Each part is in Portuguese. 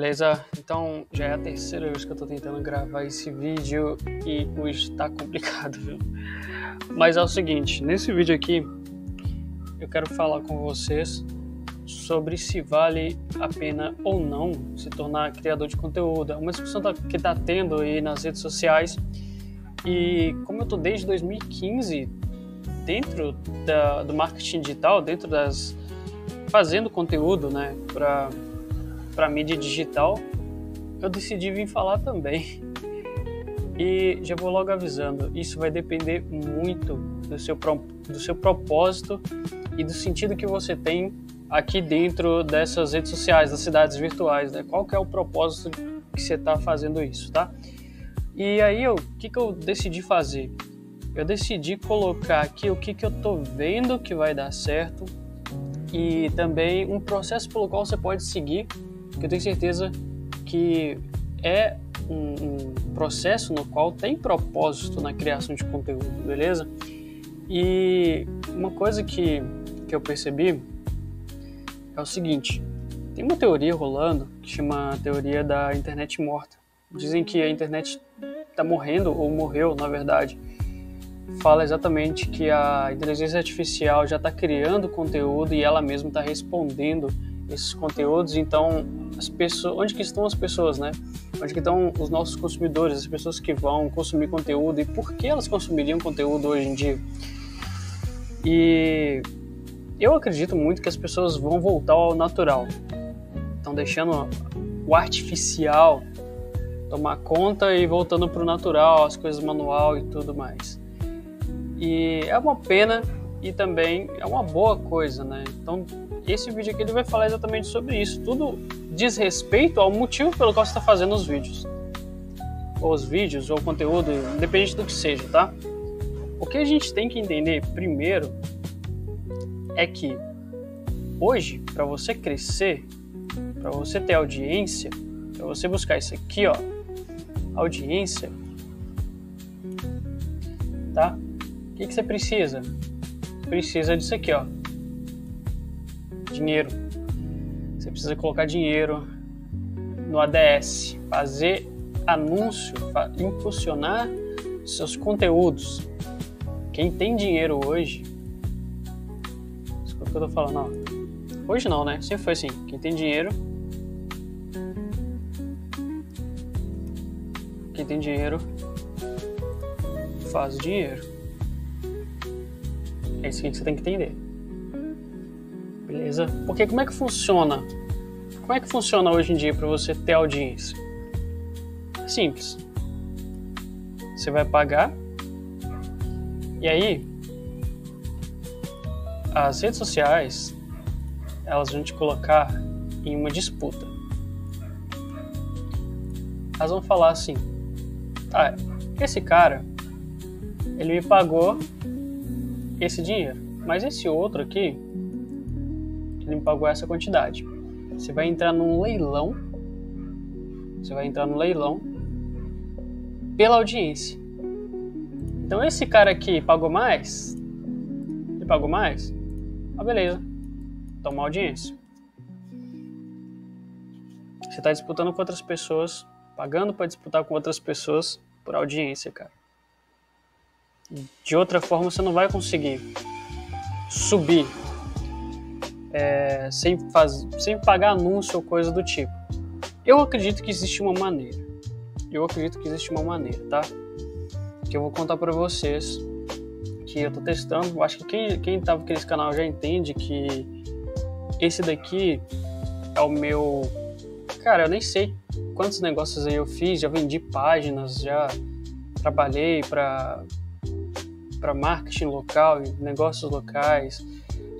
Beleza? Então já é a terceira vez que eu tô tentando gravar esse vídeo e hoje tá complicado, viu? Mas é o seguinte, nesse vídeo aqui eu quero falar com vocês sobre se vale a pena ou não se tornar criador de conteúdo. É uma discussão que tá tendo aí nas redes sociais e como eu tô desde 2015 dentro do marketing digital, fazendo conteúdo, né, para mídia digital, eu decidi vir falar também. E já vou logo avisando, isso vai depender muito do seu propósito e do sentido que você tem aqui dentro dessas redes sociais, das cidades virtuais, né? Qual que é o propósito que você está fazendo isso, tá? E aí, o que eu decidi fazer? Eu decidi colocar aqui o que eu tô vendo que vai dar certo e também um processo pelo qual você pode seguir, que eu tenho certeza que é um processo no qual tem propósito na criação de conteúdo, beleza? E uma coisa que eu percebi é o seguinte, tem uma teoria rolando que chama a teoria da internet morta. Dizem que a internet está morrendo, ou morreu, na verdade. Fala exatamente que a inteligência artificial já está criando conteúdo e ela mesma está respondendo esses conteúdos. Então, onde que estão as pessoas, né? Onde que estão os nossos consumidores, as pessoas que vão consumir conteúdo e por que elas consumiriam conteúdo hoje em dia? E eu acredito muito que as pessoas vão voltar ao natural. Estão deixando o artificial tomar conta e voltando para o natural, as coisas manual e tudo mais. E é uma pena e também é uma boa coisa, né? Então, esse vídeo aqui ele vai falar exatamente sobre isso. Tudo diz respeito ao motivo pelo qual você está fazendo os vídeos. Ou os vídeos, ou o conteúdo, independente do que seja, tá? O que a gente tem que entender primeiro é que hoje, para você crescer, para você ter audiência, para você buscar isso aqui, ó, audiência, tá? O que você precisa? Precisa disso aqui, ó. Dinheiro. Você precisa colocar dinheiro no ADS, fazer anúncio, impulsionar seus conteúdos. Quem tem dinheiro hoje, escuta o que eu tô falando, ó. Hoje não, né? Sempre foi assim. Quem tem dinheiro faz dinheiro. É isso que você tem que entender. Beleza? Porque como é que funciona? Como é que funciona hoje em dia para você ter audiência? Simples. Você vai pagar e aí as redes sociais elas vão te colocar em uma disputa. Elas vão falar assim: ah, esse cara ele me pagou esse dinheiro, mas esse outro aqui ele me pagou essa quantidade. Você vai entrar num leilão. Pela audiência. Então esse cara aqui pagou mais. Ah, beleza. Toma audiência. Você está disputando com outras pessoas, pagando para disputar com outras pessoas por audiência, cara. De outra forma você não vai conseguir subir sem pagar anúncio ou coisa do tipo. Eu acredito que existe uma maneira, tá? Que eu vou contar pra vocês, que eu tô testando. Acho que quem tava aqui nesse canal já entende que esse daqui é o meu... Cara, eu nem sei quantos negócios aí eu fiz, já vendi páginas, já trabalhei para marketing local, negócios locais,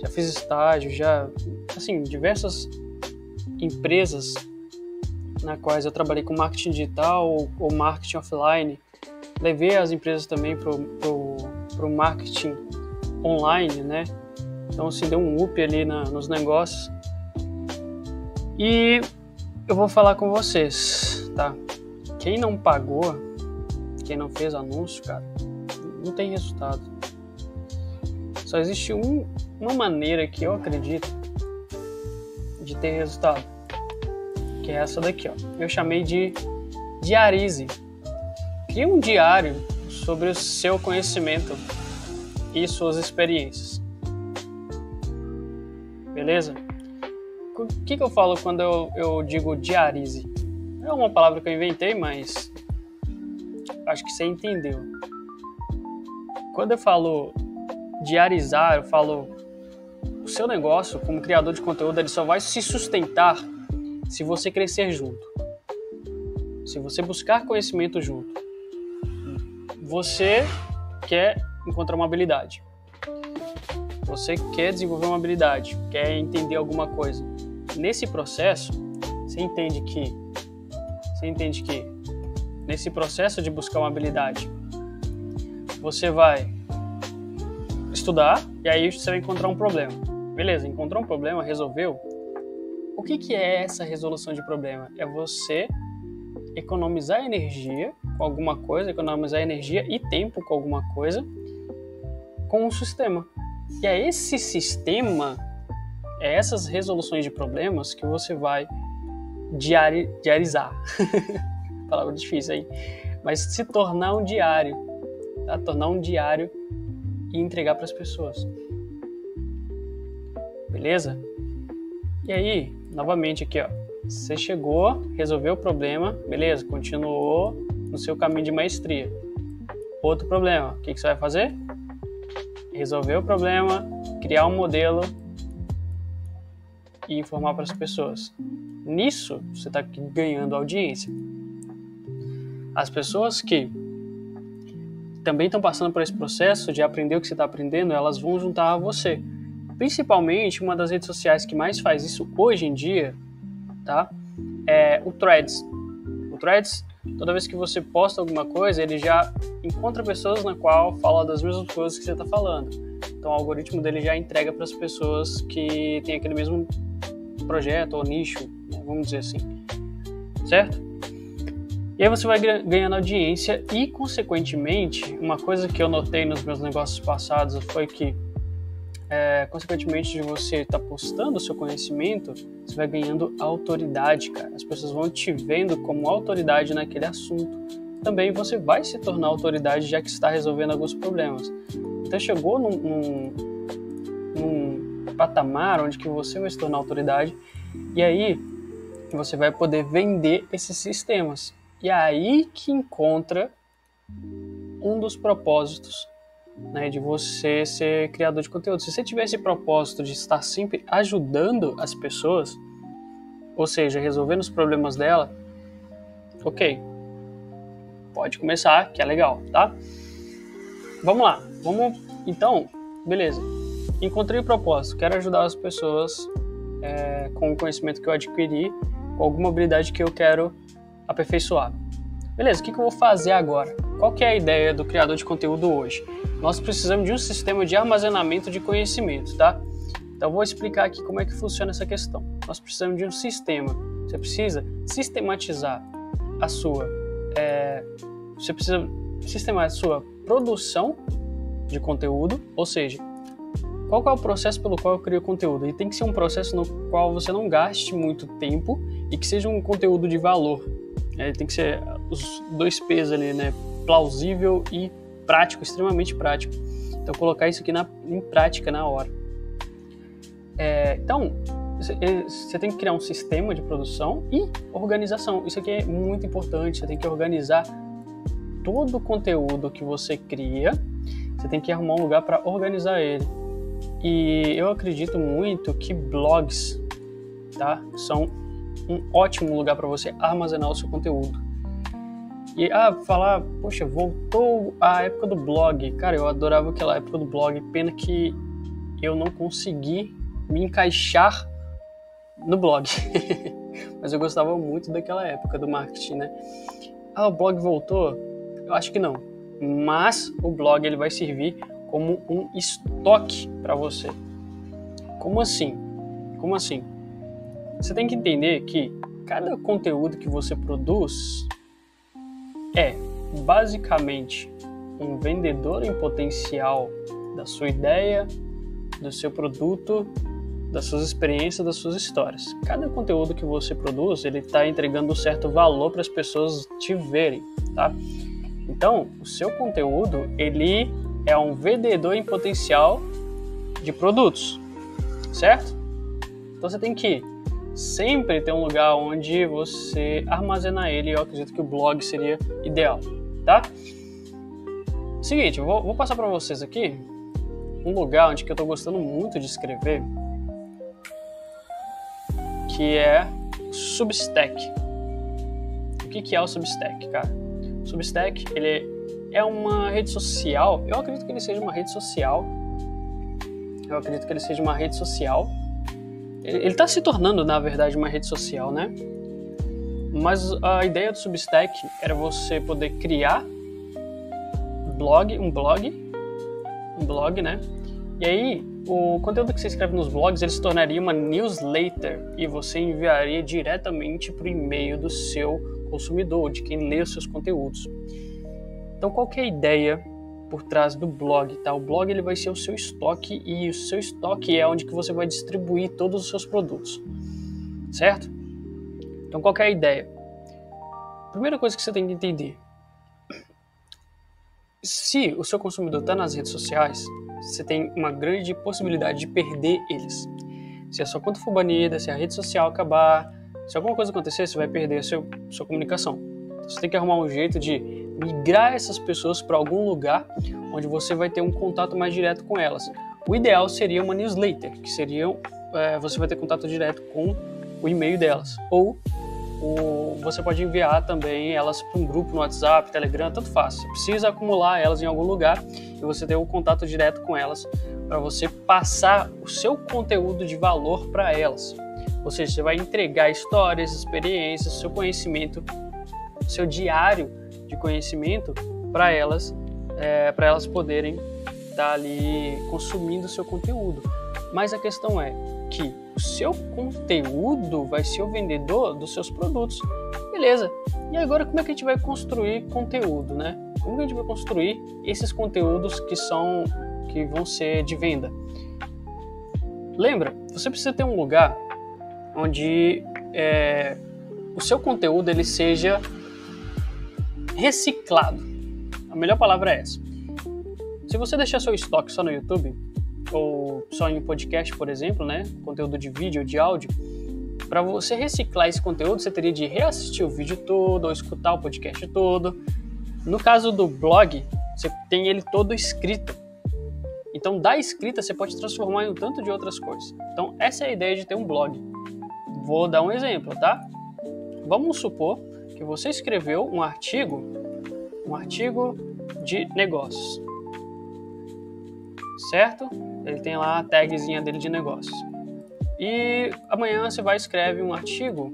já fiz estágio, assim, diversas empresas na quais eu trabalhei com marketing digital ou marketing offline. Levei as empresas também pro marketing online, né? Então, assim, deu um up ali nos negócios. E eu vou falar com vocês, tá? Quem não pagou, quem não fez anúncio, cara, não tem resultado. Só existe uma maneira que eu acredito de ter resultado, que que é essa daqui, ó. Eu chamei de diarize. Crie um diário sobre o seu conhecimento e suas experiências. Beleza? O que eu falo quando eu digo diarize? É uma palavra que eu inventei, mas acho que você entendeu. Quando eu falo diarizar, eu falo o seu negócio como criador de conteúdo, ele só vai se sustentar se você crescer junto. Se você buscar conhecimento junto. Você quer encontrar uma habilidade. Você quer desenvolver uma habilidade, quer entender alguma coisa. Nesse processo, você entende que nesse processo de buscar uma habilidade, você vai estudar e aí você vai encontrar um problema. Beleza, encontrou um problema, resolveu. O que é essa resolução de problema? É você economizar energia com alguma coisa, economizar energia e tempo com alguma coisa com um sistema. E é esse sistema, é essas resoluções de problemas que você vai diarizar. Palavra difícil aí. Mas se tornar um diário. Tá? Tornar um diário e entregar para as pessoas. Beleza? E aí, novamente aqui, ó. Você chegou, resolveu o problema, beleza? Continuou no seu caminho de maestria. Outro problema, o que você vai fazer? Resolver o problema, criar um modelo e informar para as pessoas. Nisso, você está ganhando audiência. As pessoas que também estão passando por esse processo de aprender o que você está aprendendo, elas vão juntar a você. Principalmente, uma das redes sociais que mais faz isso hoje em dia, tá? É o Threads. O Threads, toda vez que você posta alguma coisa, ele já encontra pessoas na qual fala das mesmas coisas que você está falando. Então o algoritmo dele já entrega para as pessoas que têm aquele mesmo projeto ou nicho, né, vamos dizer assim, certo? E aí você vai ganhando audiência e, consequentemente, uma coisa que eu notei nos meus negócios passados foi que, consequentemente de você estar postando o seu conhecimento, você vai ganhando autoridade, cara. As pessoas vão te vendo como autoridade naquele assunto. Também você vai se tornar autoridade, já que está resolvendo alguns problemas. Então chegou num patamar onde que você vai se tornar autoridade e aí você vai poder vender esses sistemas. E é aí que encontra um dos propósitos, né, de você ser criador de conteúdo. Se você tiver esse propósito de estar sempre ajudando as pessoas, ou seja, resolvendo os problemas dela, ok, pode começar, que é legal, tá? Vamos lá, então, beleza. Encontrei o propósito, quero ajudar as pessoas com o conhecimento que eu adquiri, com alguma habilidade que eu quero aperfeiçoar. Beleza, o que eu vou fazer agora? Qual que é a ideia do criador de conteúdo hoje? Nós precisamos de um sistema de armazenamento de conhecimento, tá? Então eu vou explicar aqui como é que funciona essa questão. Nós precisamos de um sistema. Você precisa sistematizar a sua produção de conteúdo, ou seja, qual que é o processo pelo qual eu crio conteúdo? E tem que ser um processo no qual você não gaste muito tempo e que seja um conteúdo de valor. Tem que ser os dois P's ali, né? Plausível e prático, extremamente prático. Então, colocar isso aqui em prática na hora. Então, você tem que criar um sistema de produção e organização. Isso aqui é muito importante. Você tem que organizar todo o conteúdo que você cria. Você tem que arrumar um lugar para organizar ele. E eu acredito muito que blogs, tá, são um ótimo lugar para você armazenar o seu conteúdo. E falar, poxa, voltou a época do blog. Cara, eu adorava aquela época do blog. Pena que eu não consegui me encaixar no blog. Mas eu gostava muito daquela época do marketing, né? O blog voltou? Eu acho que não. Mas o blog ele vai servir como um estoque para você. Como assim? Você tem que entender que cada conteúdo que você produz é basicamente um vendedor em potencial da sua ideia, do seu produto das suas experiências, das suas histórias. Cada conteúdo que você produz, ele está entregando um certo valor para as pessoas te verem, tá? Então, o seu conteúdo, ele é um vendedor em potencial de produtos, certo? Então você tem que sempre ter um lugar onde você armazenar ele. Eu acredito que o blog seria ideal, tá? Seguinte, eu vou passar para vocês aqui um lugar onde que eu estou gostando muito de escrever, que é o Substack. O que é o Substack, cara? O Substack, ele é uma rede social. Eu acredito que ele seja uma rede social. Ele está se tornando, na verdade, uma rede social, né? Mas a ideia do Substack era você poder criar um blog, né? E aí, o conteúdo que você escreve nos blogs, ele se tornaria uma newsletter e você enviaria diretamente para o e-mail do seu consumidor, de quem lê os seus conteúdos. Então, qual que é a ideia por trás do blog, tá? O blog, ele vai ser o seu estoque, e o seu estoque é onde que você vai distribuir todos os seus produtos, certo? Então, qual que é a ideia? Primeira coisa que você tem que entender: se o seu consumidor está nas redes sociais, você tem uma grande possibilidade de perder eles. Se a sua conta for banida, se a rede social acabar, se alguma coisa acontecer, você vai perder a sua comunicação. Então, você tem que arrumar um jeito de migrar essas pessoas para algum lugar onde você vai ter um contato mais direto com elas. O ideal seria uma newsletter, que seria você vai ter contato direto com o e-mail delas. Ou você pode enviar também elas para um grupo no WhatsApp, Telegram, tanto faz. Você precisa acumular elas em algum lugar e você ter um contato direto com elas para você passar o seu conteúdo de valor para elas. Ou seja, você vai entregar histórias, experiências, seu conhecimento, seu diário de conhecimento para elas poderem estar ali consumindo o seu conteúdo. Mas a questão é que o seu conteúdo vai ser o vendedor dos seus produtos. Beleza. E agora como é que a gente vai construir conteúdo, né? Como que a gente vai construir esses conteúdos que vão ser de venda? Lembra, você precisa ter um lugar onde o seu conteúdo ele seja reciclado. A melhor palavra é essa. Se você deixar seu estoque só no YouTube, ou só em podcast, por exemplo, né? Conteúdo de vídeo ou de áudio, para você reciclar esse conteúdo, você teria de reassistir o vídeo todo ou escutar o podcast todo. No caso do blog, você tem ele todo escrito. Então, da escrita, você pode transformar em um tanto de outras coisas. Então, essa é a ideia de ter um blog. Vou dar um exemplo, tá? Vamos supor que você escreveu um artigo de negócios, certo? Ele tem lá a tagzinha dele de negócios. E amanhã você vai escrever um artigo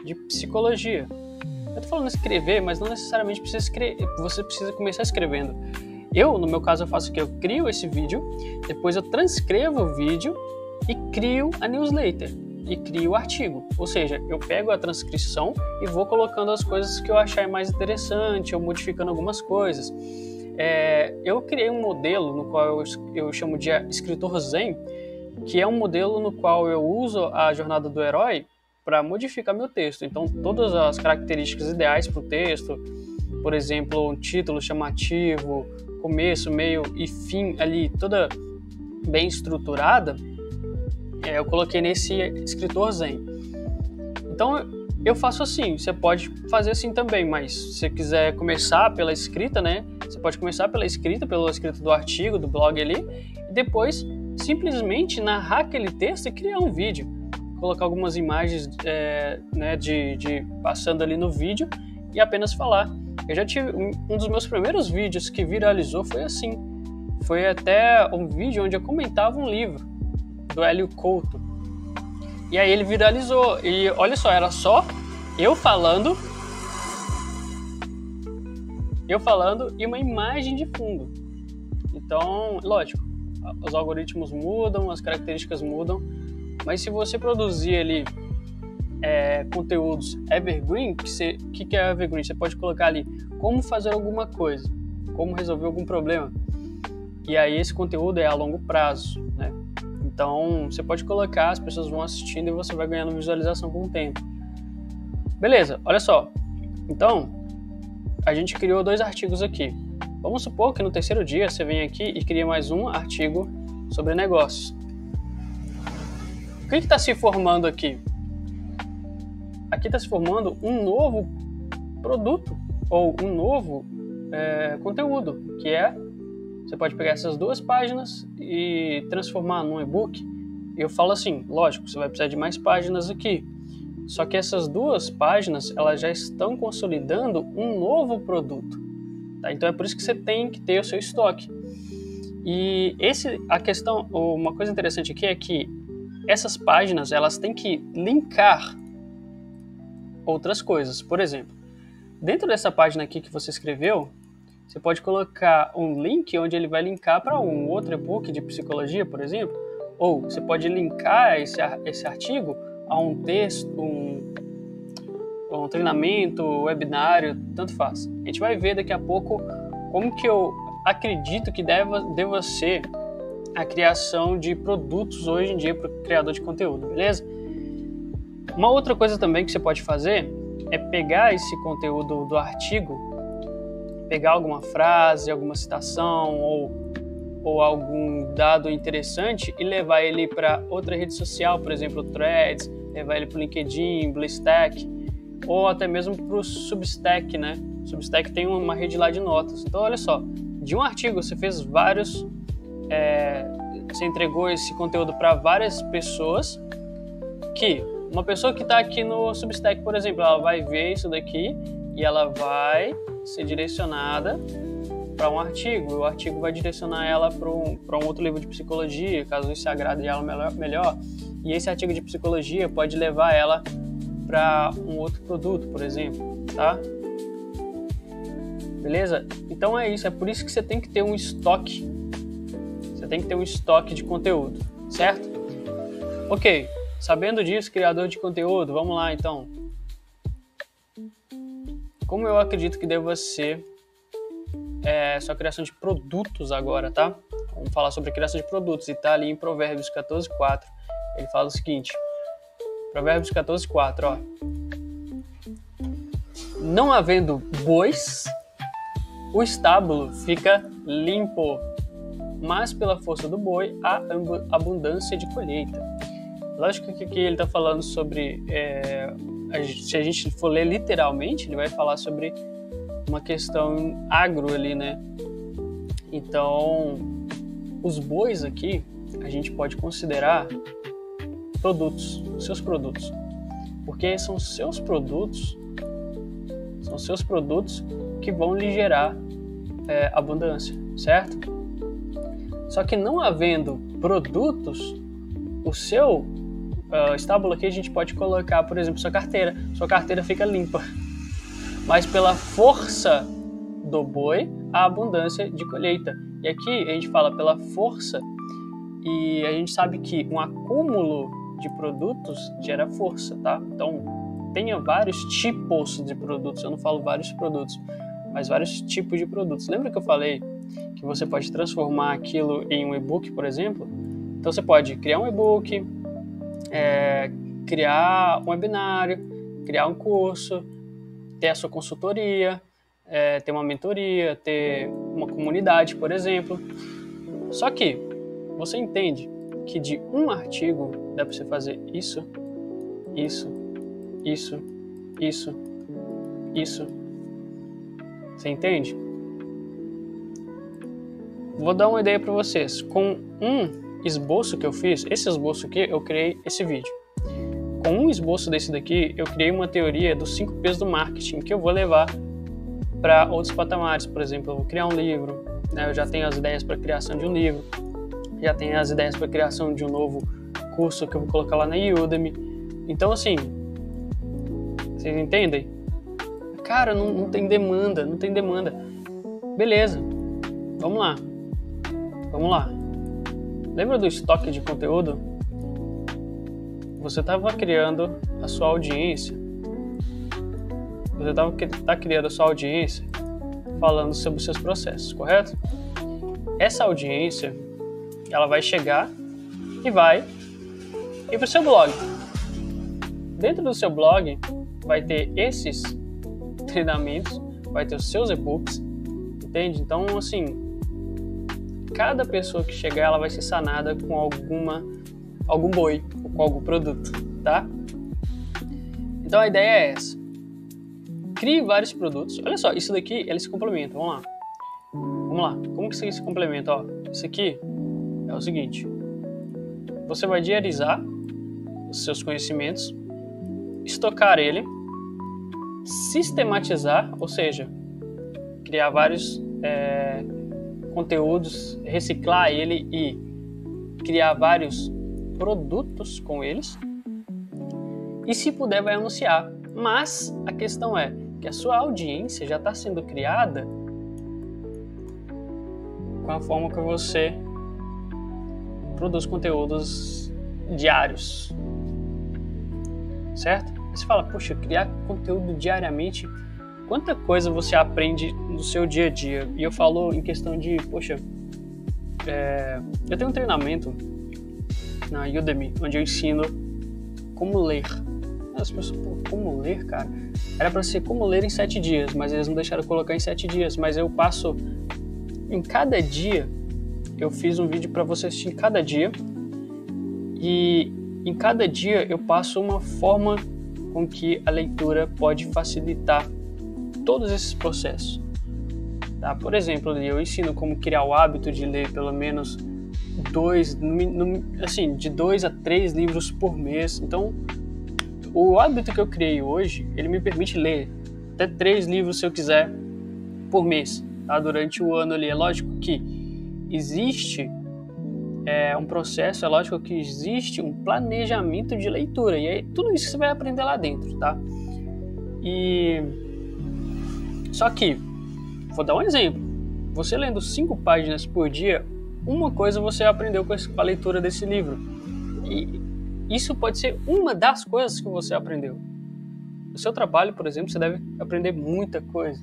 de psicologia. Eu tô falando escrever, mas não necessariamente você precisa começar escrevendo. No meu caso, eu faço o quê? Eu crio esse vídeo, depois eu transcrevo o vídeo e crio a newsletter. E crio o artigo. Ou seja, eu pego a transcrição e vou colocando as coisas que eu achar mais interessante, ou modificando algumas coisas. Eu criei um modelo no qual eu chamo de escritor Zen, que é um modelo no qual eu uso a jornada do herói para modificar meu texto. Então, todas as características ideais para o texto, por exemplo, um título chamativo, começo, meio e fim ali, toda bem estruturada, eu coloquei nesse escritor Zen. Então, eu faço assim, você pode fazer assim também, mas se você quiser começar pela escrita, né? Você pode começar pela escrita do artigo, do blog ali, e depois simplesmente narrar aquele texto e criar um vídeo. Colocar algumas imagens passando ali no vídeo e apenas falar. Eu já tive um dos meus primeiros vídeos que viralizou foi assim. Foi até um vídeo onde eu comentava um livro do Hélio Couto. E aí ele viralizou. E olha só, era só eu falando e uma imagem de fundo. Então, lógico, os algoritmos mudam, as características mudam, mas se você produzir ali conteúdos evergreen, o que é evergreen? Você pode colocar ali como fazer alguma coisa, como resolver algum problema. E aí esse conteúdo é a longo prazo, né? Então, você pode colocar, as pessoas vão assistindo e você vai ganhando visualização com o tempo. Beleza, olha só. Então, a gente criou 2 artigos aqui. Vamos supor que no 3º dia você vem aqui e cria mais um artigo sobre negócios. O que está se formando aqui? Aqui está se formando um novo produto ou um novo conteúdo, que você pode pegar essas 2 páginas e transformar num e-book. E eu falo assim, lógico, você vai precisar de mais páginas aqui. Só que essas 2 páginas, elas já estão consolidando um novo produto. Tá? Então é por isso que você tem que ter o seu estoque. E uma coisa interessante aqui é que essas páginas, elas têm que linkar outras coisas. Por exemplo, dentro dessa página aqui que você escreveu, você pode colocar um link onde ele vai linkar para um outro e-book de psicologia, por exemplo. Ou você pode linkar esse artigo a um texto, um treinamento, webinário, tanto faz. A gente vai ver daqui a pouco como que eu acredito que deva ser a criação de produtos hoje em dia para o criador de conteúdo, beleza? Uma outra coisa também que você pode fazer é pegar esse conteúdo do artigo, pegar alguma frase, alguma citação ou algum dado interessante e levar ele para outra rede social, por exemplo, Threads, levar ele para o LinkedIn, BlueStack, ou até mesmo para o Substack, né? Substack tem uma rede lá de notas. Então, olha só, de um artigo você fez vários, você entregou esse conteúdo para várias pessoas, que uma pessoa que está aqui no Substack, por exemplo, ela vai ver isso daqui e ela vai ser direcionada para um artigo. O artigo vai direcionar ela para um outro livro de psicologia, caso isso agrade ela melhor. E esse artigo de psicologia pode levar ela para um outro produto, por exemplo, tá? Beleza? Então é isso, é por isso que você tem que ter um estoque. Você tem que ter um estoque de conteúdo, certo? Ok, sabendo disso, criador de conteúdo, vamos lá então. Como eu acredito que deva ser sua criação de produtos agora, tá? Vamos falar sobre a criação de produtos, e tá ali em Provérbios 14:4. Ele fala o seguinte, Provérbios 14:4, ó. Não havendo bois, o estábulo fica limpo, mas pela força do boi há abundância de colheita. Lógico que aqui ele está falando sobre, se a gente for ler literalmente, ele vai falar sobre uma questão agro ali, né? Então, os bois aqui, a gente pode considerar produtos, seus produtos, porque são seus produtos que vão lhe gerar abundância, certo? Só que não havendo produtos, o seu estábulo aqui a gente pode colocar, por exemplo, sua carteira fica limpa, mas pela força do boi, a abundância de colheita. E aqui a gente fala pela força, e a gente sabe que um acúmulo de produtos gera força, tá? Então, tenha vários tipos de produtos, eu não falo vários produtos, mas vários tipos de produtos. Lembra que eu falei que você pode transformar aquilo em um e-book, por exemplo? Então, você pode criar um e-book, criar um webinário, criar um curso, ter a sua consultoria, ter uma mentoria, ter uma comunidade, por exemplo. Só que você entende que de um artigo dá para você fazer isso. Você entende? Vou dar uma ideia para vocês. Com um esboço que eu fiz, esse esboço aqui, eu criei esse vídeo. Com um esboço desse daqui, eu criei uma teoria dos 5 P's do marketing, que eu vou levar para outros patamares. Por exemplo, eu vou criar um livro, né? Eu já tenho as ideias para a criação de um livro, já tenho as ideias para a criação de um novo curso que eu vou colocar lá na Udemy. Então, assim, vocês entendem? Cara, não tem demanda, Beleza, vamos lá. Lembra do estoque de conteúdo? Você estava criando a sua audiência. Você está criando a sua audiência falando sobre os seus processos, correto? Essa audiência, ela vai chegar e vai ir para o seu blog. Dentro do seu blog vai ter esses treinamentos, vai ter os seus e-books, entende? Então, assim, cada pessoa que chegar, ela vai ser sanada com algum boi, ou com algum produto, tá? Então a ideia é essa. Crie vários produtos. Olha só, isso daqui, eles se complementam. Vamos lá. Como que isso se complementa? Ó, isso aqui é o seguinte. Você vai diarizar os seus conhecimentos, estocar ele, sistematizar, ou seja, criar vários conteúdos, reciclar ele e criar vários produtos com eles. E se puder, vai anunciar. Mas a questão é que a sua audiência já está sendo criada com a forma que você produz conteúdos diários. Certo? Você fala, poxa, criar conteúdo diariamente, quanta coisa você aprende no seu dia a dia? E eu falo em questão de, poxa, eu tenho um treinamento na Udemy, onde eu ensino como ler. As pessoas, como ler, cara? Era para ser como ler em 7 dias, mas eles não deixaram eu colocar em 7 dias. Mas eu passo em cada dia, eu fiz um vídeo para você assistir em cada dia. E em cada dia eu passo uma forma com que a leitura pode facilitar todos esses processos. Tá? Por exemplo, eu ensino como criar o hábito de ler pelo menos de 2 a 3 livros por mês. Então, o hábito que eu criei hoje, ele me permite ler até 3 livros, se eu quiser, por mês, tá? Durante o ano ali. É lógico que existe um processo, é lógico que existe um planejamento de leitura, e aí tudo isso você vai aprender lá dentro, tá? Só que, vou dar um exemplo, você lendo 5 páginas por dia, uma coisa você aprendeu com a leitura desse livro, e isso pode ser uma das coisas que você aprendeu. No seu trabalho, por exemplo, você deve aprender muita coisa,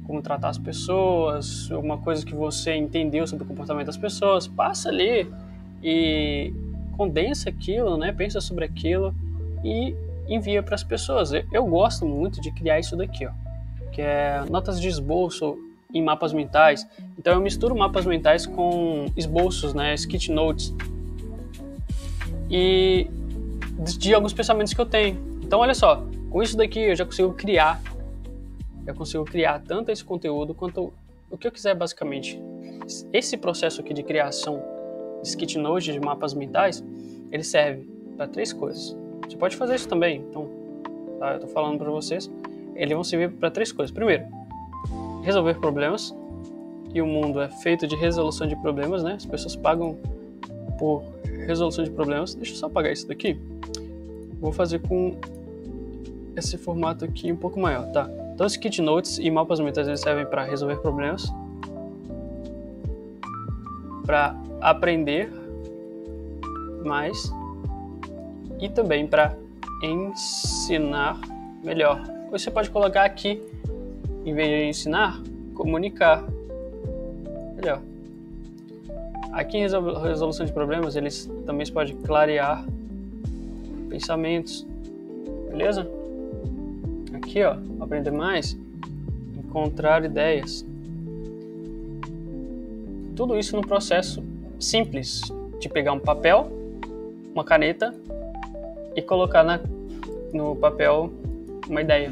como tratar as pessoas, uma coisa que você entendeu sobre o comportamento das pessoas, passa ali e condensa aquilo, né? Pensa sobre aquilo e envia para as pessoas. Eu gosto muito de criar isso daqui, ó, que é notas de esboço em mapas mentais. Então eu misturo mapas mentais com esboços, né? Sketch notes, e de alguns pensamentos que eu tenho. Então olha só, com isso daqui eu já consigo criar tanto esse conteúdo quanto o que eu quiser, basicamente. Esse processo aqui de criação de sketch notes, de mapas mentais, ele serve para 3 coisas. Você pode fazer isso também, então, tá? Eu estou falando para vocês, eles vão servir para 3 coisas. Primeiro, resolver problemas, e o mundo é feito de resolução de problemas, né? As pessoas pagam por resolução de problemas. Deixa eu só apagar isso daqui. Vou fazer com esse formato aqui um pouco maior, tá? Então, sketch notes e mapas mentais, eles servem para resolver problemas, para aprender mais e também para ensinar melhor. Você pode colocar aqui, em vez de ensinar, comunicar melhor. Aqui em resolução de problemas, eles também podem clarear pensamentos, beleza? Aqui, ó, aprender mais, encontrar ideias. Tudo isso num processo simples de pegar um papel, uma caneta e colocar no papel uma ideia.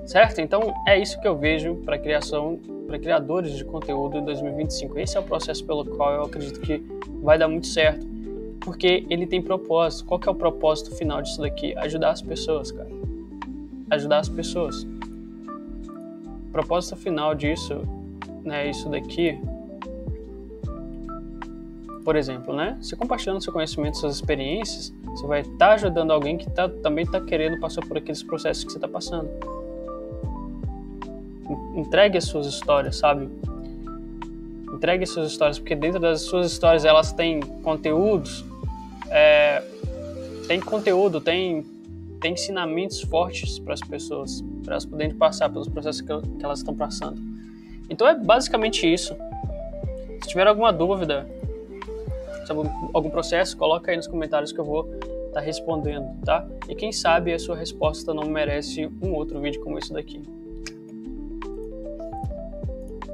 Certo? Então é isso que eu vejo para criadores de conteúdo em 2025. Esse é o processo pelo qual eu acredito que vai dar muito certo, porque ele tem propósito. Qual que é o propósito final disso daqui? Ajudar as pessoas, cara. Ajudar as pessoas. O propósito final disso, né, isso daqui, por exemplo, né? Você compartilhando seu conhecimento, suas experiências, você vai estar ajudando alguém que também está querendo passar por aqueles processos que você está passando. Entregue as suas histórias, sabe? Entregue as suas histórias, porque dentro das suas histórias elas têm conteúdos, tem ensinamentos fortes para as pessoas, para elas poderem passar pelos processos que elas estão passando. Então é basicamente isso. Se tiver alguma dúvida sobre algum processo, coloca aí nos comentários que eu vou estar respondendo, tá? E quem sabe a sua resposta não merece um outro vídeo como esse daqui.